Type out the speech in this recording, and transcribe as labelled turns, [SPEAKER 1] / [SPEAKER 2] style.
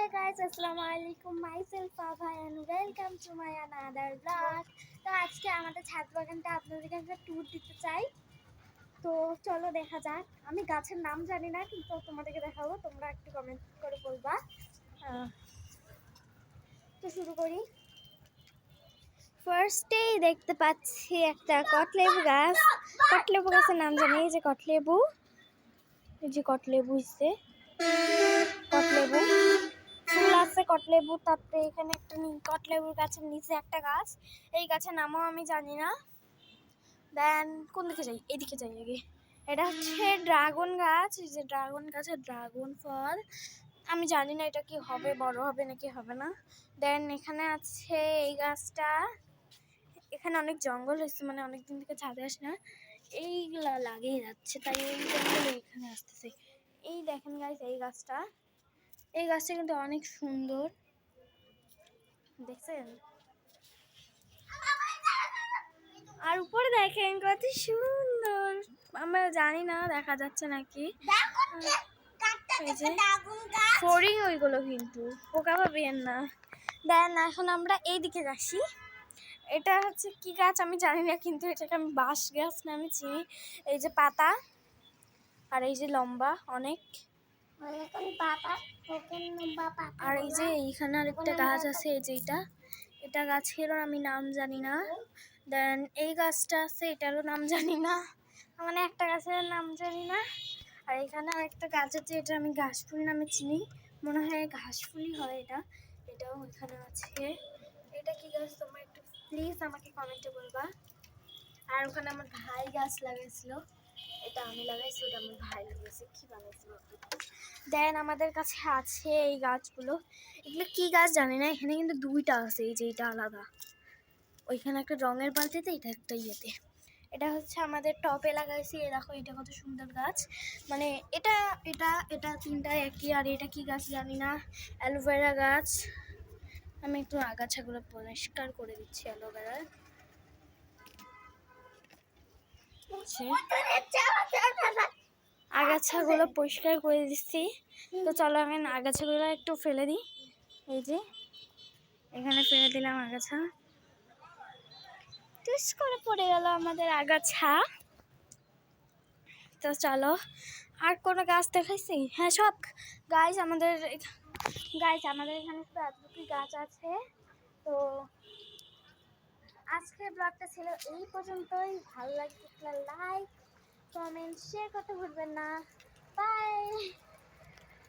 [SPEAKER 1] Hey guys, Assalamualaikum. Myself Ava and welcome to my another vlog. তো আজকে আমাদের ছাদ বাগানটা আপনাদেরকে একটা ট্যুর দিতে চাই। তো চলো দেখা যাক। আমি গাছের নাম জানি না, কিন্তু তোমাদেরকে দেখাবো, তোমরা একটু কমেন্ট করে বলবা। তো শুরু করি। ফার্স্টেই দেখতে পাচ্ছি একটা কটলেবু গাছ। কটলেবু গাছের নাম জানি, এই যে কটলেবু, এই যে কটলেবু হচ্ছে কটলেবু ফুল আছে কটলেবু। তারপরে এখানে একটা কটলেবুর গাছের নিচে একটা গাছ, এই গাছের নামও আমি জানি না। দেন কোন দিকে যাই? এদিকে যাই আগে। এটা হচ্ছে ড্রাগন গাছ, এই যে ড্রাগন গাছের ড্রাগন ফল। আমি জানি না এটা কি হবে, বড় হবে নাকি হবে না। দেন এখানে আছে এই গাছটা, এখানে অনেক জঙ্গল হয়েছে, মানে অনেকদিন থেকে ছাদে আসে না, এইগুলা লাগিয়ে যাচ্ছে, তাই এই জঙ্গলে এখানে আসতেছে। এই দেখেন গাইস, এই গাছটা কিন্তু অনেক সুন্দর, দেখছেন? আর উপরে দেখেন কত সুন্দর, আমরা জানি না দেখা যাচ্ছে নাকি। ফড়িং ওইগুলো, কিন্তু পোকা পাবেন না। দেন এখন আমরা এইদিকে যাচ্ছি। এটা হচ্ছে কি গাছ আমি জানি না, কিন্তু এটাকে আমি বাঁশ গাছ নামে চিনি। এই যে পাতা, আর এই যে লম্বা অনেক, আর এই যে এইখানে আরেকটা গাছ আছে, এই যে এটা গাছের আমি নাম জানি না। দেন এই গাছটা আছে, এটারও নাম জানি না, মানে একটা গাছের নাম জানি না। আর এখানে আরেকটা গাছ আছে, এটা আমি ঘাসফুল নামে চিনি, মনে হয় ঘাসফুলই হয় এটা। এটাও ওইখানে আছে। এটা কি গাছ তোমরা একটু প্লিজ আমাকে কমেন্টে বলবা। আর ওখানে আমার ভাই গাছ লাগাইছিল, এটা আমি লাগাইছি, ওটা আমার ভাই লাগাইছে। কি বানাইছিল? দেন আমাদের কাছে আছে এই গাছগুলো, এগুলো কি গাছ জানি না। এখানে কিন্তু দুইটা আছে, এই যে এটা আলাদা, ওইখানে একটা রঙের বালতিতে, এটা একটা ইয়েতে। এটা হচ্ছে আমাদের টপে লাগাইছি। এ দেখো, এটা কত সুন্দর গাছ, মানে এটা এটা এটা তিনটা একই। আর এটা কি গাছ জানি না, অ্যালোভেরা গাছ। আমি একটু আগাছাগুলো পরিষ্কার করে দিচ্ছি অ্যালোভেরার। আগাছাগুলো পরিষ্কার করে দিচ্ছি। তো চলো আমি আগাছাগুলো একটু ফেলে দিই। এই যে এখানে ফেলে দিলাম আগাছা, টুস করে পড়ে গেল আমাদের আগাছা। তো চলো, আর কোনো গাছ দেখাইছি? হ্যাঁ, সব আমাদের এখানে তো এতটুকু গাছ আছে। তো আজকের ব্লগটা ছিল এই পর্যন্তই। ভালো লাগলে লাইক, কমেন্ট, শেয়ার করতে ভুলবেন না। বাই।